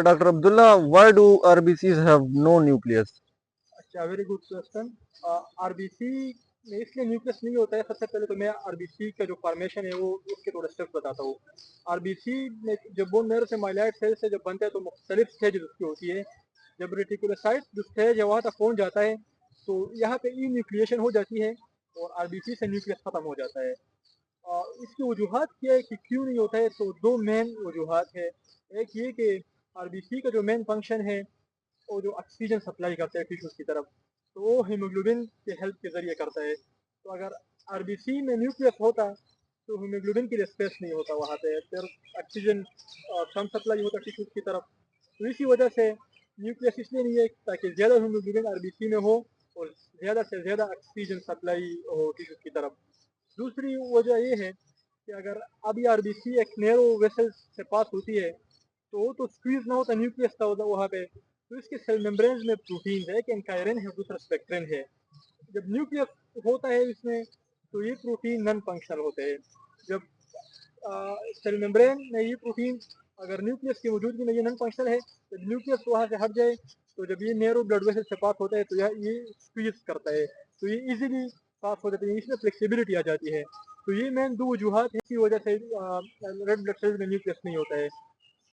Dr. Abdullah, why do RBCs have no nucleus? अच्छा, very good question. RBC में इसलिए nucleus नहीं होता है। सबसे पहले तो मैं आरबीसी का जो फॉर्मेशन है वो उसके थोड़े स्टेप्स बताता हूँ। आरबीसी में जब बोन मैरो से माइलॉइड सेल से जब बनता है तो मुख्तलिफ स्टेज उसकी होती है। जब रेटिकुलोसाइट जो स्टेज है वहाँ तक पहुँच जाता है तो यहाँ पे ई न्यूक्लिएशन हो जाती है और आरबीसी से न्यूक्लियस ख़त्म हो जाता है। इसकी वजूहत क्या है कि क्यों नहीं होता है, तो दो मेन वजूहत है। एक ये कि आरबीसी का जो मेन फंक्शन है वो जो ऑक्सीजन सप्लाई करता है टिश्यूज की तरफ, तो वो हीमोग्लोबिन के हेल्प के ज़रिए करता है। तो अगर आरबीसी में न्यूक्लियस होता तो हीमोग्लोबिन के लिए स्पेस नहीं होता वहाँ पे, फिर ऑक्सीजन कम सप्लाई होता टिश्यूज की तरफ। तो इसी वजह से न्यूक्लियस इसलिए नहीं है ताकि ज़्यादा हीमोग्लोबिन आरबीसी में हो और ज़्यादा से ज़्यादा ऑक्सीजन सप्लाई हो टिश्यूज की तरफ। दूसरी वजह ये है कि अगर अभी आरबीसी एक नैरो वेसल से पास होती है तो वो तो स्क्वीज ना होता न्यूक्लियस का होता वहाँ पे, तो इसके सेल मेम्ब्रेन्स में प्रोटीन है, एक एनकायरन है, दूसरा स्पेक्ट्रिन है। जब न्यूक्लियस होता है इसमें तो ये प्रोटीन नॉन फंक्शनल होते हैं। जब सेल मेम्ब्रेन में ये प्रोटीन अगर न्यूक्लियस की मौजूदगी में ये नॉन फंक्शनल है, जब न्यूक्लियस वहाँ से हट जाए तो जब ये नैरो ब्लड वेसल से पास होता है तो ये स्क्वीज करता है, तो ये इजीली पास हो जाते हैं, इसमें फ्लेक्सिबिलिटी आ जाती है। तो ये मेन दो वजूहत है, इसी वजह से रेड ब्लड सेल्स में न्यूक्लियस नहीं होता है।